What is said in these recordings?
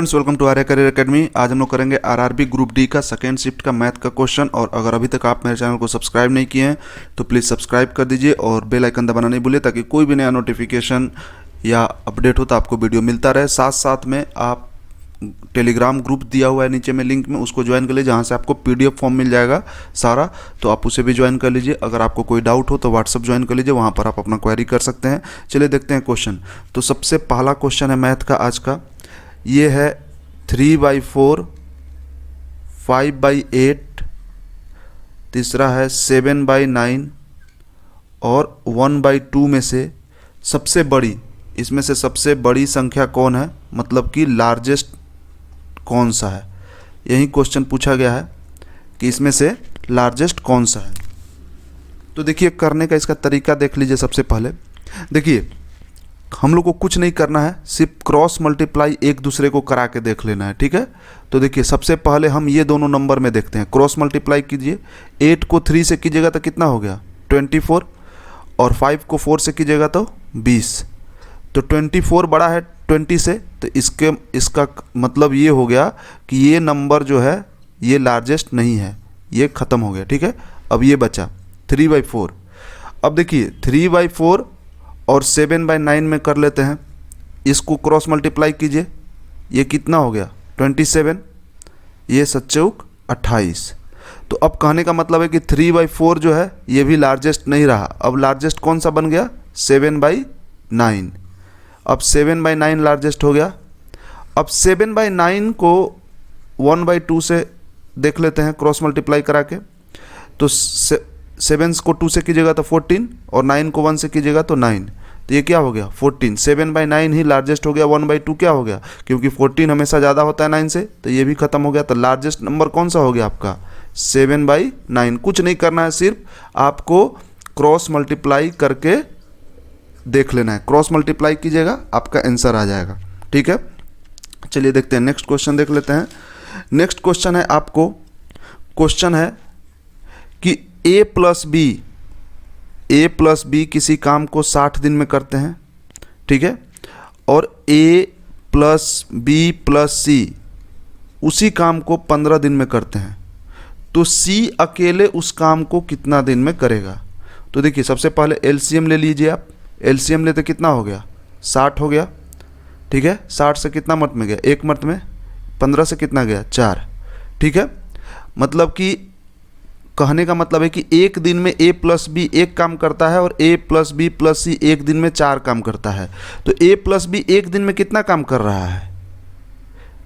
Friends, welcome to Arya Career Academy. आज हम लोग करेंगे आरआरबी ग्रुप डी का सेकेंड शिफ्ट का मैथ का क्वेश्चन। और अगर अभी तक आप मेरे चैनल को सब्सक्राइब नहीं किए हैं तो प्लीज़ सब्सक्राइब कर दीजिए और बेल आइकन दबाना नहीं भूलिए, ताकि कोई भी नया नोटिफिकेशन या अपडेट हो तो आपको वीडियो मिलता रहे। साथ साथ में आप टेलीग्राम ग्रुप दिया हुआ है नीचे में लिंक में, उसको ज्वाइन कर लीजिए, जहाँ से आपको पीडीएफ फॉर्म मिल जाएगा सारा, तो आप उसे भी ज्वाइन कर लीजिए। अगर आपको कोई डाउट हो तो व्हाट्सअप ज्वाइन कर लीजिए, वहाँ पर आप अपना क्वेरी कर सकते हैं। चलिए देखते हैं क्वेश्चन। तो सबसे पहला क्वेश्चन है मैथ का आज का, ये है 3/4, 5/8, तीसरा है 7/9 और 1/2 में से सबसे बड़ी, इसमें से सबसे बड़ी संख्या कौन है, मतलब कि लार्जेस्ट कौन सा है। यही क्वेश्चन पूछा गया है कि इसमें से लार्जेस्ट कौन सा है। तो देखिए करने का इसका तरीका देख लीजिए। सबसे पहले देखिए हम लोग को कुछ नहीं करना है, सिर्फ क्रॉस मल्टीप्लाई एक दूसरे को करा के देख लेना है, ठीक है। तो देखिए सबसे पहले हम ये दोनों नंबर में देखते हैं, क्रॉस मल्टीप्लाई कीजिए। 8 को 3 से कीजिएगा तो कितना हो गया 24, और 5 को 4 से कीजिएगा तो 20। तो 24 बड़ा है 20 से, तो इसका मतलब ये हो गया कि ये नंबर जो है ये लार्जेस्ट नहीं है, ये ख़त्म हो गया, ठीक है। अब ये बचा 3/4। अब देखिए 3/4 और 7/9 में कर लेते हैं, इसको क्रॉस मल्टीप्लाई कीजिए, ये कितना हो गया 27, ये 7 × 28। तो अब कहने का मतलब है कि 3/4 जो है ये भी लार्जेस्ट नहीं रहा। अब लार्जेस्ट कौन सा बन गया 7/9। अब 7/9 लार्जेस्ट हो गया। अब 7/9 को 1/2 से देख लेते हैं क्रॉस मल्टीप्लाई करा के। तो 7 को 2 से कीजिएगा तो 14, और 9 को 1 से कीजिएगा तो 9। तो ये क्या हो गया 14। 7/9 ही लार्जेस्ट हो गया, 1/2 क्या हो गया, क्योंकि 14 हमेशा ज़्यादा होता है 9 से, तो ये भी खत्म हो गया। तो लार्जेस्ट नंबर कौन सा हो गया आपका 7/9। कुछ नहीं करना है, सिर्फ आपको क्रॉस मल्टीप्लाई करके देख लेना है। क्रॉस मल्टीप्लाई कीजिएगा आपका आंसर आ जाएगा, ठीक है। चलिए देखते हैं नेक्स्ट क्वेश्चन देख लेते हैं। नेक्स्ट क्वेश्चन है आपको, क्वेश्चन है कि a प्लस बी किसी काम को 60 दिन में करते हैं, ठीक है, और a प्लस बी प्लस सी उसी काम को 15 दिन में करते हैं, तो c अकेले उस काम को कितना दिन में करेगा। तो देखिए सबसे पहले एलसीएम ले लीजिए आप। एलसीएम लेते कितना हो गया 60 हो गया, ठीक है। 60 से कितना मत में गया, एक मत में, 15 से कितना गया 4, ठीक है। मतलब कि कहने का मतलब है कि एक दिन में a प्लस बी एक काम करता है और a प्लस बी प्लस सी एक दिन में 4 काम करता है। तो a प्लस बी एक दिन में कितना काम कर रहा है,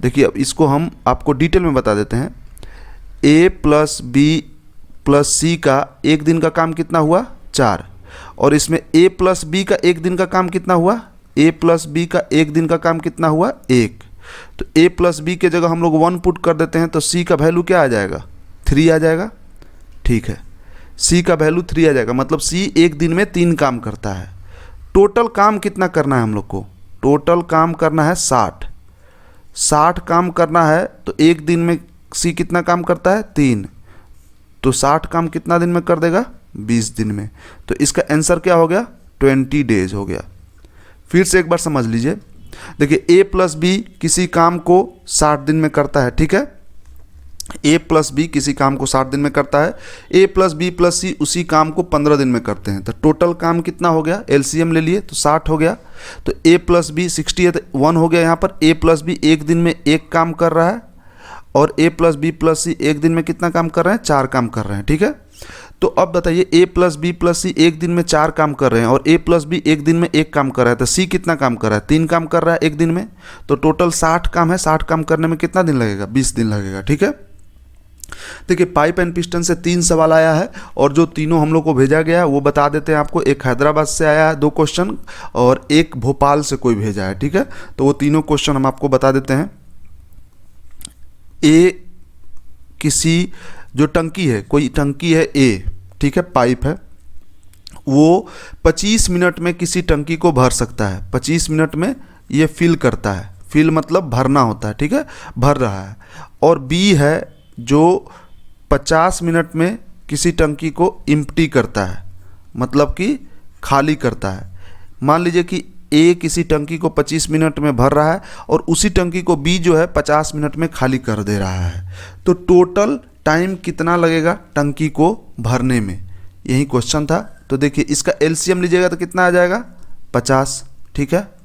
देखिए अब इसको हम आपको डिटेल में बता देते हैं। a प्लस बी प्लस सी का एक दिन का काम कितना हुआ 4, और इसमें a प्लस बी का एक दिन का काम कितना हुआ, a प्लस बी का एक दिन का काम कितना हुआ 1। तो a प्लस बी के जगह हम लोग 1 पुट कर देते हैं, तो c का वैल्यू क्या आ जाएगा 3 आ जाएगा, ठीक है। c का वैल्यू 3 आ जाएगा, मतलब c एक दिन में 3 काम करता है। टोटल काम कितना करना है हम लोग को, टोटल काम करना है 60 काम करना है। तो एक दिन में c कितना काम करता है 3, तो 60 काम कितना दिन में कर देगा 20 दिन में। तो इसका आंसर क्या हो गया 20 डेज हो गया। फिर से एक बार समझ लीजिए, देखिए a प्लस बी किसी काम को 60 दिन में करता है, ठीक है। a प्लस बी किसी काम को 60 दिन में करता है, a प्लस बी प्लस सी उसी काम को 15 दिन में करते हैं। तो टोटल काम कितना हो गया, एलसीएम ले लिए तो 60 हो गया। तो a प्लस बी 60 है तो 1 हो गया यहाँ पर। a प्लस बी एक दिन में 1 काम कर रहा है, और a प्लस बी प्लस सी एक दिन में कितना काम कर रहे हैं 4 काम कर रहे हैं, ठीक है। तो अब बताइए a प्लस बी प्लस सी एक दिन में 4 काम कर रहे हैं, और a प्लस बी एक दिन में 1 काम कर रहा है, तो c कितना काम कर रहा है 3 काम कर रहा है एक दिन में। तो टोटल 60 काम है, 60 काम करने में कितना दिन लगेगा 20 दिन लगेगा, ठीक है। देखिए पाइप एंड पिस्टन से 3 सवाल आया है, और जो तीनों हम लोग को भेजा गया है वो बता देते हैं आपको। एक हैदराबाद से आया है 2 क्वेश्चन, और एक भोपाल से कोई भेजा है, ठीक है। तो वो तीनों क्वेश्चन हम आपको बता देते हैं। ए किसी जो टंकी है, कोई टंकी है ए, ठीक है, पाइप है, वो 25 मिनट में किसी टंकी को भर सकता है। 25 मिनट में ये फिल करता है, फिल मतलब भरना होता है, ठीक है, भर रहा है। और बी है जो 50 मिनट में किसी टंकी को इम्प्टी करता है, मतलब कि खाली करता है। मान लीजिए कि ए किसी टंकी को 25 मिनट में भर रहा है और उसी टंकी को बी जो है 50 मिनट में खाली कर दे रहा है, तो टोटल टाइम कितना लगेगा टंकी को भरने में, यही क्वेश्चन था। तो देखिए इसका एलसीएम लीजिएगा तो कितना आ जाएगा 50, ठीक है।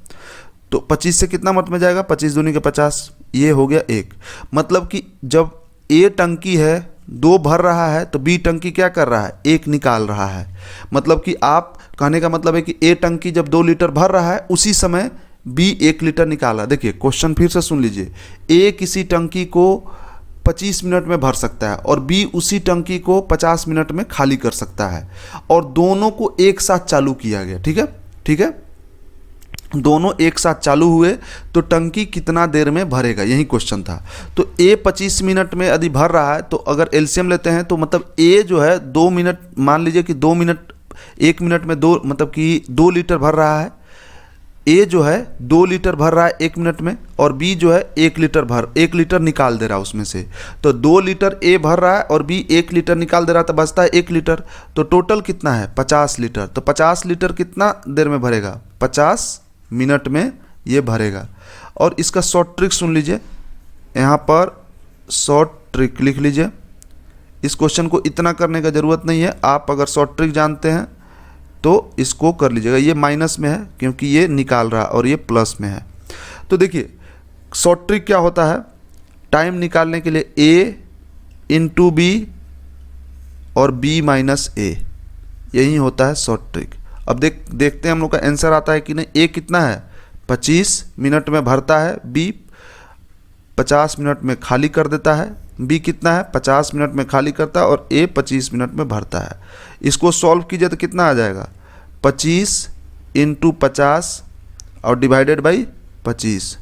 तो 25 से कितना मत में जाएगा, 25 दूनी के 50, ये हो गया एक। मतलब कि जब ए टंकी है 2 भर रहा है तो बी टंकी क्या कर रहा है, 1 निकाल रहा है। मतलब कि आप कहने का मतलब है कि ए टंकी जब 2 लीटर भर रहा है उसी समय बी 1 लीटर निकाला। देखिए क्वेश्चन फिर से सुन लीजिए, ए किसी टंकी को 25 मिनट में भर सकता है और बी उसी टंकी को 50 मिनट में खाली कर सकता है, और दोनों को एक साथ चालू किया गया, ठीक है, ठीक है। दोनों एक साथ चालू हुए तो टंकी कितना देर में भरेगा, यही क्वेश्चन था। तो ए 25 मिनट में यदि भर रहा है तो अगर एलसीएम लेते हैं तो मतलब ए जो है 2 मिनट, मान लीजिए कि 2 मिनट, 1 मिनट में 2, मतलब कि 2 लीटर भर रहा है। ए जो है 2 लीटर भर रहा है 1 मिनट में, और बी जो है 1 लीटर निकाल दे रहा है उसमें से। तो 2 लीटर ए भर रहा है और बी 1 लीटर निकाल दे रहा है, तो बचता है 1 लीटर। तो टोटल कितना है 50 लीटर। तो 50 लीटर कितना देर में भरेगा, 50 मिनट में ये भरेगा। और इसका शॉर्ट ट्रिक सुन लीजिए, यहाँ पर शॉर्ट ट्रिक लिख लीजिए। इस क्वेश्चन को इतना करने का ज़रूरत नहीं है, आप अगर शॉर्ट ट्रिक जानते हैं तो इसको कर लीजिएगा। ये माइनस में है क्योंकि ये निकाल रहा है और ये प्लस में है। तो देखिए शॉर्ट ट्रिक क्या होता है, टाइम निकालने के लिए ए इंटू बी और बी माइनस ए, यही होता है शॉर्ट ट्रिक। अब देखते हैं हम लोग का आंसर आता है कि नहीं। ए कितना है 25 मिनट में भरता है, बी 50 मिनट में खाली कर देता है। बी कितना है 50 मिनट में खाली करता है और ए 25 मिनट में भरता है। इसको सॉल्व कीजिए तो कितना आ जाएगा 25 इंटू 50 और डिवाइडेड बाई 25,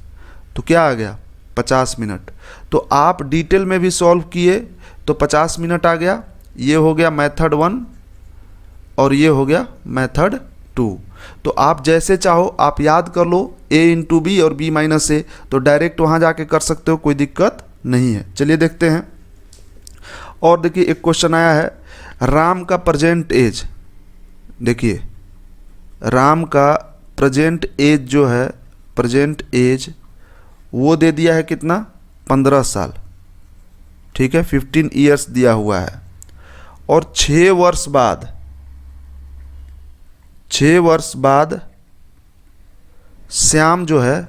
तो क्या आ गया 50 मिनट। तो आप डिटेल में भी सॉल्व किए तो 50 मिनट आ गया। ये हो गया मेथड 1 और ये हो गया मेथड 2। तो आप जैसे चाहो आप याद कर लो a इंटू बी और b माइनस ए, तो डायरेक्ट वहाँ जाके कर सकते हो, कोई दिक्कत नहीं है। चलिए देखते हैं। और देखिए एक क्वेश्चन आया है, राम का प्रेजेंट एज, देखिए राम का प्रेजेंट एज जो है, प्रेजेंट एज वो दे दिया है कितना 15 साल, ठीक है, 15 ईयर्स दिया हुआ है। और 6 वर्ष बाद श्याम जो है,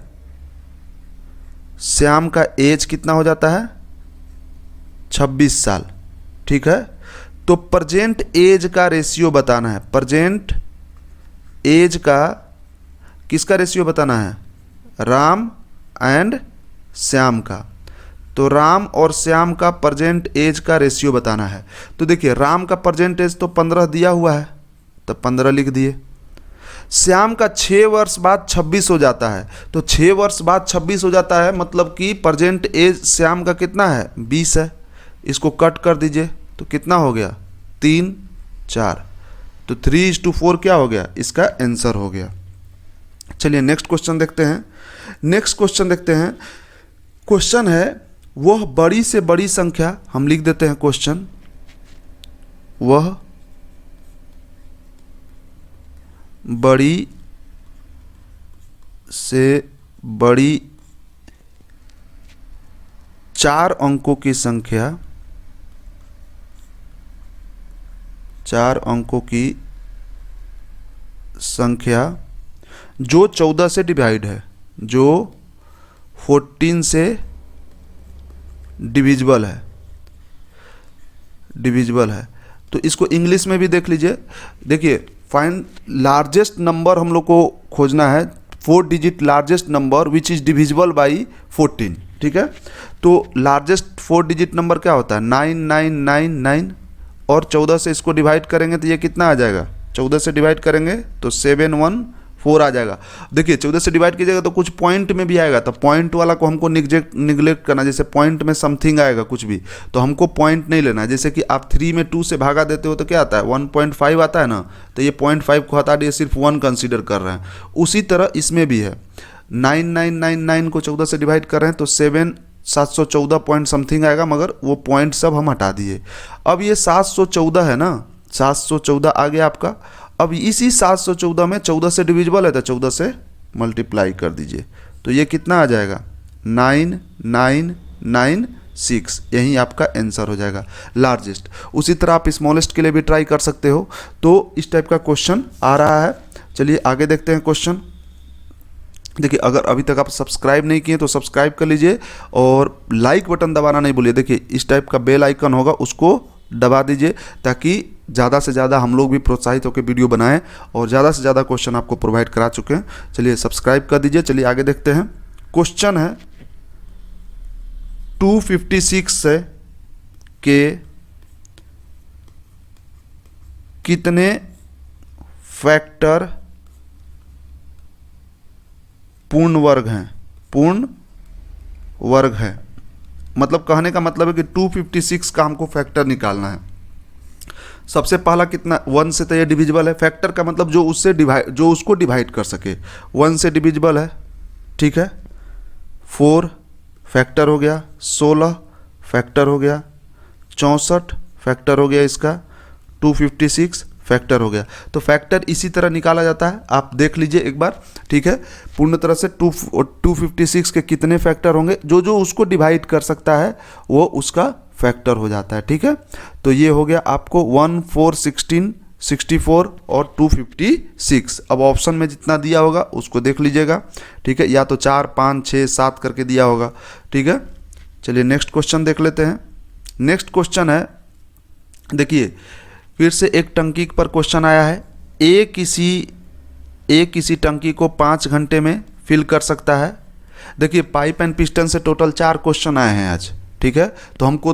श्याम का एज कितना हो जाता है 26 साल, ठीक है। तो प्रेजेंट एज का रेशियो बताना है। प्रेजेंट एज का किसका रेशियो बताना है, राम एंड श्याम का। तो राम और श्याम का प्रेजेंट एज का रेशियो बताना है। तो देखिए राम का प्रेजेंट एज तो 15 दिया हुआ है, तो 15 लिख दिए। श्याम का 6 वर्ष बाद 26 हो जाता है, तो 6 वर्ष बाद 26 हो जाता है, मतलब कि प्रेजेंट एज श्याम का कितना है 20 है। इसको कट कर दीजिए तो कितना हो गया 3 4, तो 3:4 क्या हो गया, इसका आंसर हो गया। चलिए नेक्स्ट क्वेश्चन देखते हैं। नेक्स्ट क्वेश्चन देखते हैं। क्वेश्चन है वह बड़ी से बड़ी संख्या, हम लिख देते हैं क्वेश्चन, वह बड़ी से बड़ी 4 अंकों की संख्या, 4 अंकों की संख्या जो 14 से डिवाइड है, जो 14 से डिविजिबल है, तो इसको इंग्लिश में भी देख लीजिए। देखिए फाइंड लार्जेस्ट नंबर हम लोग को खोजना है, 4 digit largest number which is divisible by 14, ठीक है। तो लार्जेस्ट 4 डिजिट नंबर क्या होता है 9999, और 14 से इसको डिवाइड करेंगे तो ये कितना आ जाएगा, 14 से डिवाइड करेंगे तो 714 आ जाएगा। देखिए 14 से डिवाइड कीजिएगा तो कुछ पॉइंट में भी आएगा, तो पॉइंट वाला को हमको निगलेक्ट करना। जैसे पॉइंट में समथिंग आएगा कुछ भी, तो हमको पॉइंट नहीं लेना है। जैसे कि आप 3 में 2 से भागा देते हो तो क्या आता है 1.5 आता है ना, तो ये 0.5 को हटा दिए, सिर्फ 1 कंसीडर कर रहे हैं। उसी तरह इसमें भी है, 9999 को 14 से डिवाइड कर रहे हैं तो 714 पॉइंट समथिंग आएगा, मगर वो पॉइंट सब हम हटा दिए। अब ये 714 है ना, 714 आ गया आपका। अब इसी 714 में 14 से डिविजिबल है तो 14 से मल्टीप्लाई कर दीजिए, तो ये कितना आ जाएगा 9996, यही आपका आंसर हो जाएगा लार्जेस्ट। उसी तरह आप स्मॉलेस्ट के लिए भी ट्राई कर सकते हो। तो इस टाइप का क्वेश्चन आ रहा है। चलिए आगे देखते हैं क्वेश्चन। देखिए, अगर अभी तक आप सब्सक्राइब नहीं किए तो सब्सक्राइब कर लीजिए और लाइक बटन दबाना नहीं भूलिए। देखिए, इस टाइप का बेल आइकन होगा, उसको दबा दीजिए ताकि ज़्यादा से ज़्यादा हम लोग भी प्रोत्साहित होकर वीडियो बनाएं और ज़्यादा से ज़्यादा क्वेश्चन आपको प्रोवाइड करा चुके हैं। चलिए सब्सक्राइब कर दीजिए। चलिए आगे देखते हैं। क्वेश्चन है 256 के कितने फैक्टर पूर्ण वर्ग हैं? पूर्ण वर्ग है मतलब कहने का मतलब है कि 256 का हमको फैक्टर निकालना है। सबसे पहला कितना, 1 से तो ये डिविजिबल है। फैक्टर का मतलब जो उससे डिवाइड, जो उसको डिवाइड कर सके। 1 से डिविजिबल है, ठीक है। 4 फैक्टर हो गया, 16 फैक्टर हो गया, 64 फैक्टर हो गया, इसका 256 फैक्टर हो गया। तो फैक्टर इसी तरह निकाला जाता है, आप देख लीजिए एक बार, ठीक है। पूर्ण तरह से 256 के कितने फैक्टर होंगे, जो जो उसको डिवाइड कर सकता है वो उसका फैक्टर हो जाता है, ठीक है। तो ये हो गया आपको 1, 4, 16, 64 और 256। अब ऑप्शन में जितना दिया होगा उसको देख लीजिएगा, ठीक है। या तो 4, 5, 6, 7 करके दिया होगा, ठीक है। चलिए नेक्स्ट क्वेश्चन देख लेते हैं। नेक्स्ट क्वेश्चन है, देखिए फिर से एक टंकी पर क्वेश्चन आया है। ए किसी टंकी को 5 घंटे में फिल कर सकता है। देखिए पाइप एंड पिस्टन से टोटल 4 क्वेश्चन आए हैं आज, ठीक है। तो हमको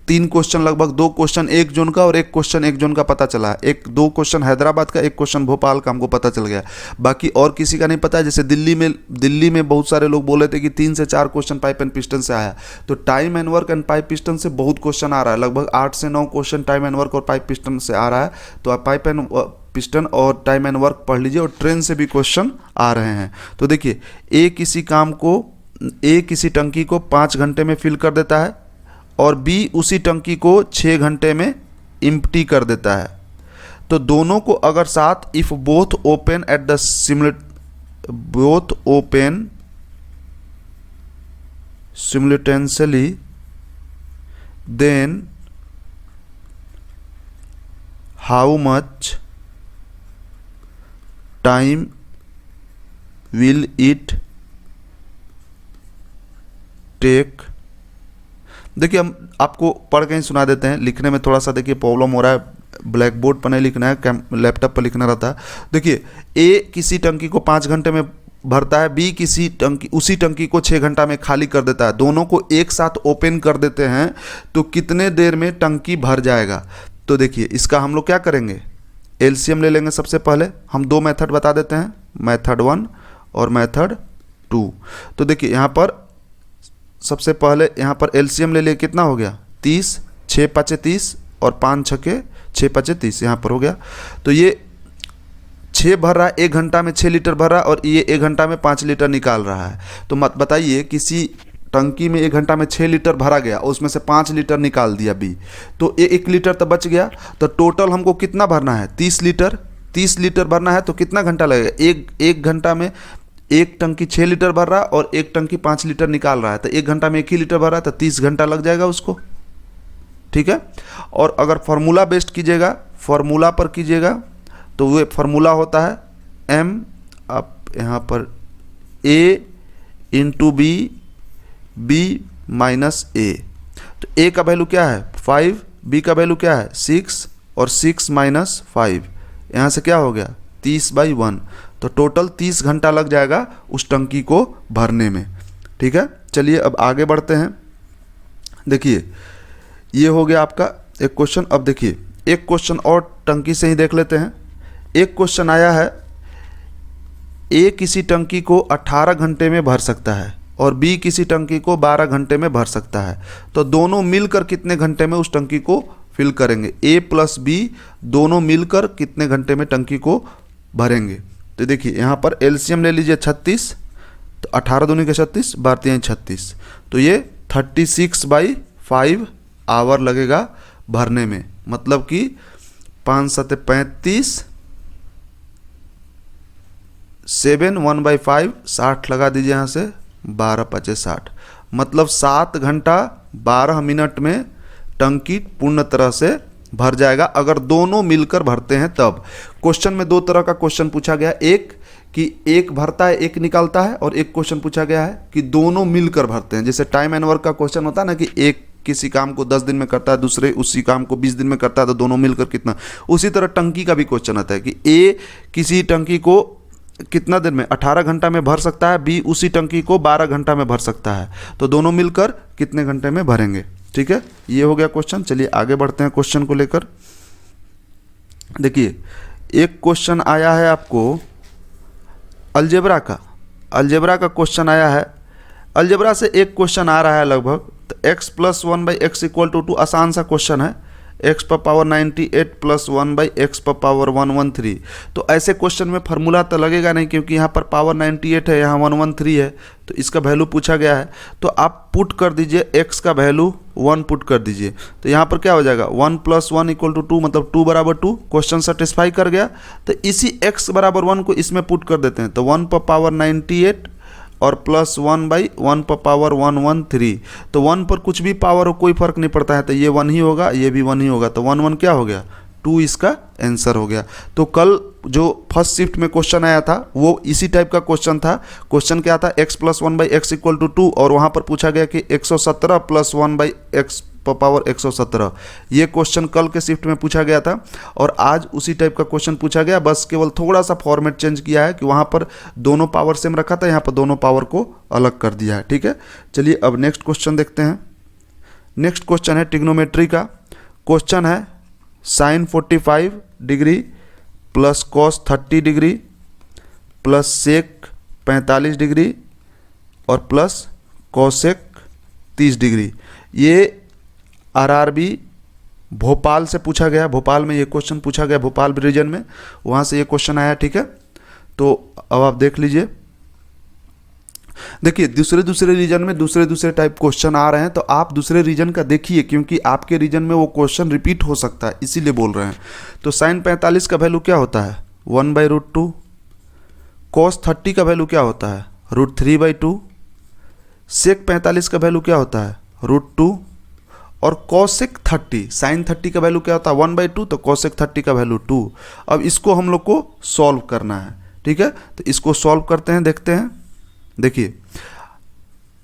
3 क्वेश्चन, लगभग 2 क्वेश्चन एक जोन का और 1 क्वेश्चन एक जोन का पता चला है। 2 क्वेश्चन हैदराबाद का, 1 क्वेश्चन भोपाल का हमको पता चल गया। बाकी और किसी का नहीं पता है। जैसे दिल्ली में बहुत सारे लोग बोले थे कि 3 से 4 क्वेश्चन पाइप एंड पिस्टन से आया। तो time and work and pipe piston से बहुत क्वेश्चन आ रहा है, लगभग 8 से 9 क्वेश्चन टाइम एंड वर्क और पाइप पिस्टन से आ रहा है। तो आप पाइप एंड पिस्टन और टाइम एंड वर्क पढ़ लीजिए, और ट्रेन से भी क्वेश्चन आ रहे हैं। तो देखिए, ए किसी टंकी को 5 घंटे में फिल कर देता है और बी उसी टंकी को 6 घंटे में इम्प्टी कर देता है। तो दोनों को अगर साथ, if both open simultaneously, then how much time will it take? देखिए हम आपको पढ़ के ही सुना देते हैं, लिखने में थोड़ा सा देखिए प्रॉब्लम हो रहा है, ब्लैक बोर्ड पर नहीं लिखना है, लैपटॉप पर लिखना रहता है। देखिए, ए किसी टंकी को 5 घंटे में भरता है, बी उसी टंकी को 6 घंटा में खाली कर देता है। दोनों को एक साथ ओपन कर देते हैं तो कितने देर में टंकी भर जाएगा? तो देखिए इसका हम लोग क्या करेंगे, एलसीएम ले लेंगे। सबसे पहले हम 2 मेथड बता देते हैं, मेथड 1 और मेथड 2। तो देखिए यहाँ पर सबसे पहले यहाँ पर एलसीएम ले लिए, कितना हो गया 30, 6 5 30 और 5 6 6 5 30, यहाँ पर हो गया। तो ये 6 भर रहा है, 1 घंटा में 6 लीटर भर रहा है, और ये 1 घंटा में 5 लीटर निकाल रहा है। तो मत बताइए, किसी टंकी में 1 घंटा में 6 लीटर भरा गया, उसमें से 5 लीटर निकाल दिया बी, तो 1 लीटर तो बच गया। तो टोटल हमको कितना भरना है, 30 लीटर भरना है। तो कितना घंटा लगेगा, एक घंटा में एक टंकी 6 लीटर भर रहा है और एक टंकी 5 लीटर निकाल रहा है। तो 1 घंटा में 1 ही लीटर भर रहा है, तो 30 घंटा लग जाएगा उसको, ठीक है। और अगर फार्मूला बेस्ड कीजिएगा, फार्मूला पर कीजिएगा, तो वो फार्मूला होता है m, आप यहाँ पर a इंटू बी माइनस ए। तो a का वैल्यू क्या है 5, b का वैल्यू क्या है 6, और 6 माइनस 5, यहाँ से क्या हो गया 30/1। तो टोटल 30 घंटा लग जाएगा उस टंकी को भरने में, ठीक है। चलिए अब आगे बढ़ते हैं। देखिए ये हो गया आपका एक क्वेश्चन। अब देखिए एक क्वेश्चन और टंकी से ही देख लेते हैं। एक क्वेश्चन आया है, ए किसी टंकी को 18 घंटे में भर सकता है और बी किसी टंकी को 12 घंटे में भर सकता है। तो दोनों मिलकर कितने घंटे में उस टंकी को फिल करेंगे? ए प्लस बी दोनों मिलकर कितने घंटे में टंकी को भरेंगे? तो देखिए यहाँ पर एलसीएम ले लीजिए 36, तो 18 दूनी के 36, 12 36, तो ये 36/5 आवर लगेगा भरने में। मतलब कि 5 7 35, 7 1/5 60 लगा दीजिए यहाँ से, 12 5 60, मतलब 7 घंटा 12 मिनट में टंकी पूर्ण तरह से भर जाएगा अगर दोनों मिलकर भरते हैं तब। क्वेश्चन में दो तरह का क्वेश्चन पूछा गया, एक कि एक भरता है एक निकालता है, और एक क्वेश्चन पूछा गया है कि दोनों मिलकर भरते हैं। जैसे टाइम एंड वर्क का क्वेश्चन होता है ना कि एक किसी काम को 10 दिन में करता है, दूसरे उसी काम को 20 दिन में करता है, तो दोनों मिलकर कितना। उसी तरह टंकी का भी क्वेश्चन आता है कि ए किसी टंकी को कितना दिन में 18 घंटा में भर सकता है, बी उसी टंकी को 12 घंटा में भर सकता है, तो दोनों मिलकर कितने घंटे में भरेंगे। ठीक है, ये हो गया क्वेश्चन। चलिए आगे बढ़ते हैं क्वेश्चन को लेकर। देखिए एक क्वेश्चन आया है आपको अलजेब्रा का क्वेश्चन आया है। अलजेब्रा से एक क्वेश्चन आ रहा है लगभग, तो x + 1/x = 2, आसान सा क्वेश्चन है। x पर पावर 98 + 1/x पर पावर 113। तो ऐसे क्वेश्चन में फार्मूला तो लगेगा नहीं, क्योंकि यहाँ पर पावर 98 है, यहाँ 113 है, तो इसका वैल्यू पूछा गया है। तो आप पुट कर दीजिए x का वैल्यू 1 पुट कर दीजिए, तो यहाँ पर क्या हो जाएगा 1 + 1 = 2, मतलब 2 = 2। क्वेश्चन सेटिस्फाई कर गया। तो इसी x = 1 को इसमें पुट कर देते हैं, तो 1 पर पावर 98 और +1/1 पर पावर 113। तो 1 पर कुछ भी पावर हो कोई फर्क नहीं पड़ता है, तो ये 1 ही होगा, ये भी 1 ही होगा, तो 1 1 क्या हो गया 2, इसका आंसर हो गया। तो कल जो फर्स्ट शिफ्ट में क्वेश्चन आया था वो इसी टाइप का क्वेश्चन था। क्वेश्चन क्या था, x + 1/x = 2, और वहाँ पर पूछा गया कि 117 + 1/x पर पावर 117। ये क्वेश्चन कल के शिफ्ट में पूछा गया था, और आज उसी टाइप का क्वेश्चन पूछा गया, बस केवल थोड़ा सा फॉर्मेट चेंज किया है कि वहाँ पर दोनों पावर सेम रखा था, यहाँ पर दोनों पावर को अलग कर दिया है। ठीक है, चलिए अब नेक्स्ट क्वेश्चन देखते हैं। नेक्स्ट क्वेश्चन है ट्रिग्नोमेट्री का। क्वेश्चन है sin 45 degree + cos 30 degree + sec 45 degree और + cosec 30 डिग्री। ये RRB भोपाल से पूछा गया, भोपाल में ये क्वेश्चन पूछा गया, भोपाल रीजन में, वहाँ से ये क्वेश्चन आया। ठीक है, तो अब आप देख लीजिए। देखिए दूसरे रीजन में दूसरे टाइप क्वेश्चन आ रहे हैं, तो आप दूसरे रीजन का देखिए, क्योंकि आपके रीजन में वो क्वेश्चन रिपीट हो सकता है, इसीलिए बोल रहे हैं। तो sin 45 का वैल्यू क्या होता है 1/√2, cos 30 का वैल्यू क्या होता है √3/2, sec 45 का वैल्यू क्या होता है √2, और cosec 30 sin 30 का वैल्यू क्या होता है 1/2, तो cosec 30 का वैल्यू 2। अब इसको हम लोग को सॉल्व करना है। ठीक है, तो इसको सॉल्व करते हैं, देखते हैं। देखिए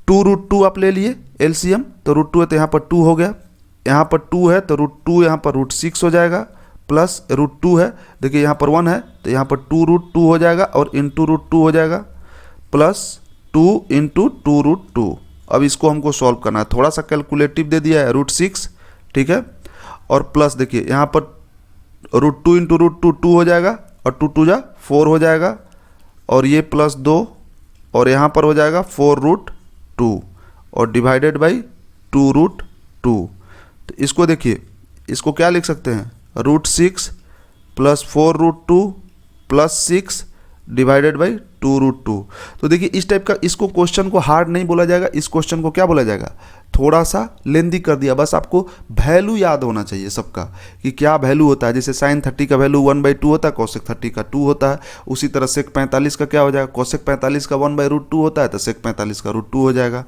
2√2 आप ले लिए एलसीएम, तो √2 है तो यहाँ पर 2 हो गया, यहाँ पर 2 है तो √2 यहाँ पर √6 हो जाएगा, प्लस √2 है, देखिए यहाँ पर 1 है तो यहाँ पर 2√2 हो जाएगा, और इंटू √2 हो जाएगा, प्लस 2 × 2√2। अब इसको हमको सॉल्व करना है, थोड़ा सा कैलकुलेटिव दे दिया है √6। ठीक है, और प्लस देखिए यहाँ पर √2 × √2 2 हो जाएगा, और 2 2 जा 4 हो जाएगा, और ये +2, और यहाँ पर हो जाएगा 4√2, और डिवाइडेड बाई 2√2। तो इसको देखिए, इसको क्या लिख सकते हैं √6 + 4√2 + 6 डिवाइडेड बाई 2√2। तो देखिए इस टाइप का, इसको क्वेश्चन को हार्ड नहीं बोला जाएगा, इस क्वेश्चन को क्या बोला जाएगा थोड़ा सा लेंदी कर दिया। बस आपको वैल्यू याद होना चाहिए सबका कि क्या वैल्यू होता है। जैसे sin 30 का वैल्यू 1/2 होता है, cosec 30 का 2 होता है। उसी तरह sec 45 का क्या हो जाएगा, cosec 45 का 1/√2 होता है तो sec 45 का √2 हो जाएगा।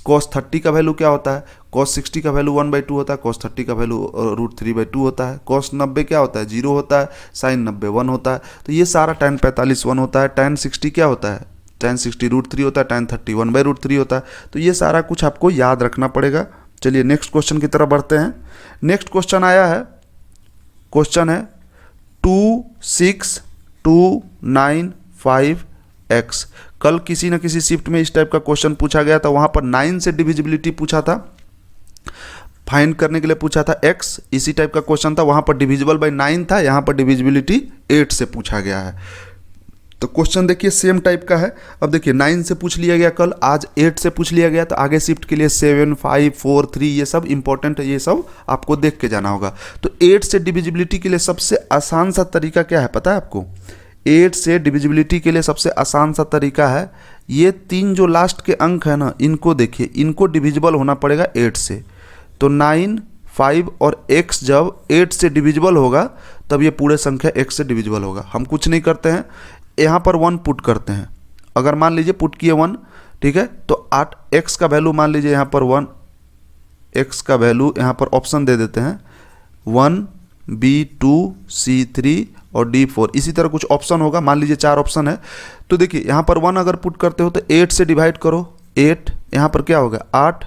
cos 30 का वैल्यू क्या होता है, cos 60 का वैल्यू 1/2 होता है, cos 30 का वैल्यू √3/2 होता है। cos 90 क्या होता है 0 होता है, sin 90 1 होता है। तो ये सारा tan 45 1 होता है, tan 60 क्या होता है, tan 60 √3 होता है, tan 30 1/√3 होता है। तो ये सारा कुछ आपको याद रखना पड़ेगा। चलिए नेक्स्ट क्वेश्चन की तरफ बढ़ते हैं। नेक्स्ट क्वेश्चन आया है, क्वेश्चन है 26295x। कल किसी न किसी शिफ्ट में इस टाइप का क्वेश्चन पूछा गया था, वहाँ पर 9 से डिविजिबिलिटी पूछा था, फाइंड करने के लिए पूछा था x। इसी टाइप का क्वेश्चन था, वहाँ पर डिविजिबल बाई 9 था, यहाँ पर डिविजिबिलिटी 8 से पूछा गया है। तो क्वेश्चन देखिए सेम टाइप का है। अब देखिए 9 से पूछ लिया गया कल, आज 8 से पूछ लिया गया, तो आगे शिफ्ट के लिए 7 5 4 3 ये सब इंपॉर्टेंट है, ये सब आपको देख के जाना होगा। तो 8 से डिविजिबिलिटी के लिए सबसे आसान सा तरीका क्या है पता है आपको? 8 से डिविजिबिलिटी के लिए सबसे आसान सा तरीका है, ये 3 जो लास्ट के अंक है ना, इनको देखिए, इनको डिविजिबल होना पड़ेगा 8 से। तो 9 5 और x जब 8 से डिविजिबल होगा तब ये पूरे संख्या x से डिविजिबल होगा। हम कुछ नहीं करते हैं, यहाँ पर 1 पुट करते हैं। अगर मान लीजिए पुट किए 1, ठीक है, तो 8 x का वैल्यू मान लीजिए यहाँ पर 1, x का वैल्यू यहाँ पर ऑप्शन दे देते हैं 1, B2, C3 और D4। इसी तरह कुछ ऑप्शन होगा, मान लीजिए 4 ऑप्शन है। तो देखिए यहाँ पर 1 अगर पुट करते हो तो 8 से डिवाइड करो, 8 यहाँ पर क्या होगा 8,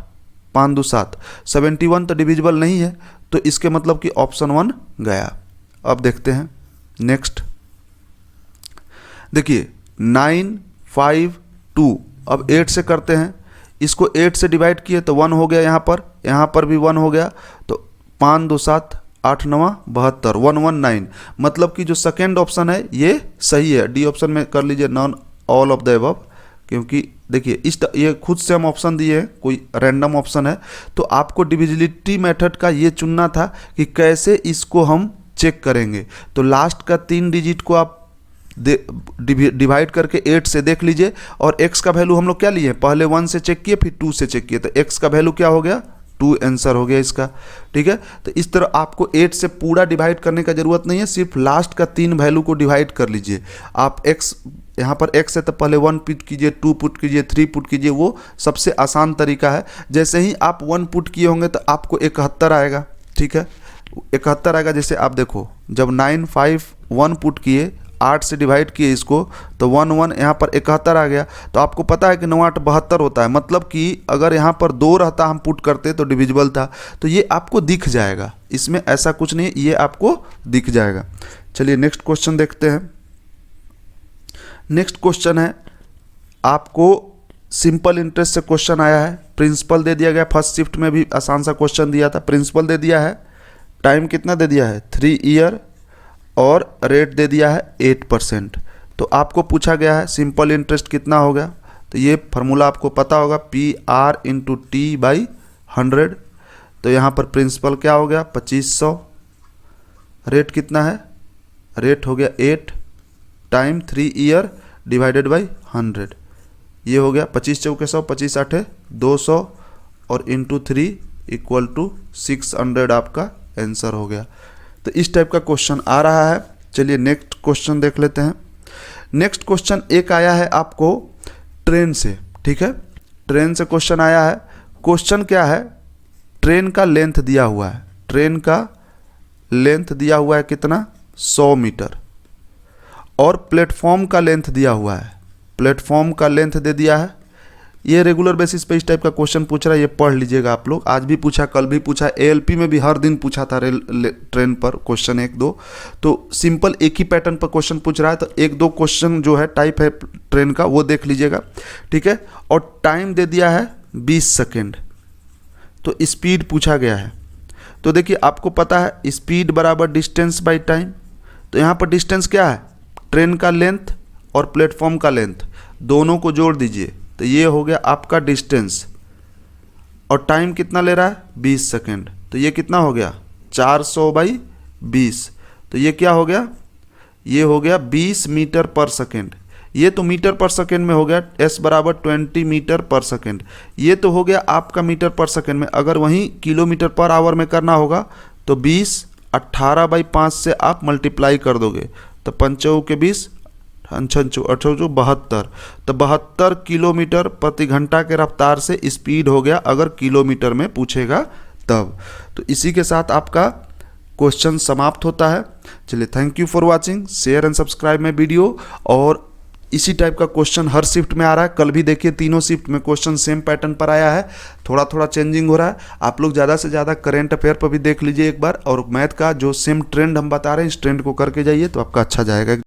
5 2 7, 71 तो डिविजिबल नहीं है, तो इसके मतलब कि ऑप्शन 1 गया। अब देखते हैं नेक्स्ट, देखिए 9, 5, 2, अब 8 से करते हैं, इसको 8 से डिवाइड किए तो 1 हो गया, यहाँ पर भी 1 हो गया, तो 5 2 7, 8 9 72, 119, मतलब कि जो सेकेंड ऑप्शन है ये सही है। डी ऑप्शन में कर लीजिए non all of the above, क्योंकि देखिए ये खुद से हम ऑप्शन दिए हैं, कोई रैंडम ऑप्शन है, तो आपको डिविजिबिलिटी मेथड का ये चुनना था कि कैसे इसको हम चेक करेंगे। तो लास्ट का 3 डिजिट को आप डिवाइड करके 8 से देख लीजिए, और x का वैल्यू हम लोग क्या लिए, पहले 1 से चेक किए फिर 2 से चेक किए, तो x का वैल्यू क्या हो गया 2 आंसर हो गया इसका, ठीक है। तो इस तरह आपको 8 से पूरा डिवाइड करने का जरूरत नहीं है, सिर्फ लास्ट का 3 वैल्यू को डिवाइड कर लीजिए। आप x यहाँ पर x है तो पहले 1 पुट कीजिए, 2 पुट कीजिए, 3 पुट कीजिए, वो सबसे आसान तरीका है। जैसे ही आप 1 पुट किए होंगे तो आपको 71 आएगा, ठीक है, 71 आएगा। जैसे आप देखो जब 9 5 1 पुट किए, 8 से डिवाइड किए इसको, तो 1 1 यहाँ पर 71 आ गया। तो आपको पता है कि 9 8 72 होता है, मतलब कि अगर यहाँ पर 2 रहता हम पुट करते तो डिविजिबल था, तो ये आपको दिख जाएगा, इसमें ऐसा कुछ नहीं, ये आपको दिख जाएगा। चलिए नेक्स्ट क्वेश्चन देखते हैं। नेक्स्ट क्वेश्चन है, आपको सिंपल इंटरेस्ट से क्वेश्चन आया है, प्रिंसिपल दे दिया गया, फर्स्ट शिफ्ट में भी आसान सा क्वेश्चन दिया था, प्रिंसिपल दे दिया है, टाइम कितना दे दिया है 3 ईयर, और रेट दे दिया है 8%। तो आपको पूछा गया है सिंपल इंटरेस्ट कितना होगा, तो ये फार्मूला आपको पता होगा PR × T/100। तो यहाँ पर प्रिंसिपल क्या हो गया 2500, रेट कितना है, रेट हो गया 8, टाइम 3 ईयर डिवाइडेड बाई 100, ये हो गया 25 चौके 100, 25 8 200 और इंटू 3 = 600, आपका आंसर हो गया। तो इस टाइप का क्वेश्चन आ रहा है। चलिए नेक्स्ट क्वेश्चन देख लेते हैं। नेक्स्ट क्वेश्चन एक आया है आपको ट्रेन से, ठीक है, ट्रेन से क्वेश्चन आया है। क्वेश्चन क्या है, ट्रेन का लेंथ दिया हुआ है, ट्रेन का लेंथ दिया हुआ है कितना 100 मीटर, और प्लेटफॉर्म का लेंथ दिया हुआ है, प्लेटफॉर्म का लेंथ दे दिया है। ये रेगुलर बेसिस पे इस टाइप का क्वेश्चन पूछ रहा है, ये पढ़ लीजिएगा आप लोग, आज भी पूछा, कल भी पूछा, ALP में भी हर दिन पूछा था ट्रेन पर क्वेश्चन 1-2। तो सिंपल एक ही पैटर्न पर क्वेश्चन पूछ रहा है, तो 1-2 क्वेश्चन जो है टाइप है ट्रेन का वो देख लीजिएगा, ठीक है। और टाइम दे दिया है 20 सेकेंड, तो स्पीड पूछा गया है। तो देखिए आपको पता है स्पीड बराबर डिस्टेंस बाई टाइम, तो यहाँ पर डिस्टेंस क्या है, ट्रेन का लेंथ और प्लेटफॉर्म का लेंथ दोनों को जोड़ दीजिए, तो ये हो गया आपका डिस्टेंस, और टाइम कितना ले रहा है 20 सेकेंड, तो ये कितना हो गया 400/20, तो ये क्या हो गया, ये हो गया 20 मीटर पर सेकेंड। ये तो मीटर पर सेकेंड में हो गया, S बराबर 20 मीटर पर सेकेंड, ये तो हो गया आपका मीटर पर सेकेंड में। अगर वहीं किलोमीटर पर आवर में करना होगा तो 20 18/5 से आप मल्टीप्लाई कर दोगे, तो 5 के 20 72, तो 72 किलोमीटर प्रति घंटा के रफ्तार से स्पीड हो गया, अगर किलोमीटर में पूछेगा तब। तो इसी के साथ आपका क्वेश्चन समाप्त होता है। चलिए thank you for watching, share and subscribe my video. और इसी टाइप का क्वेश्चन हर शिफ्ट में आ रहा है, कल भी देखिए तीनों शिफ्ट में क्वेश्चन सेम पैटर्न पर आया है, थोड़ा थोड़ा चेंजिंग हो रहा है। आप लोग ज़्यादा से ज़्यादा करंट अफेयर पर भी देख लीजिए एक बार, और मैथ का जो सेम ट्रेंड हम बता रहे हैं इस ट्रेंड को करके जाइए तो आपका अच्छा जाएगा।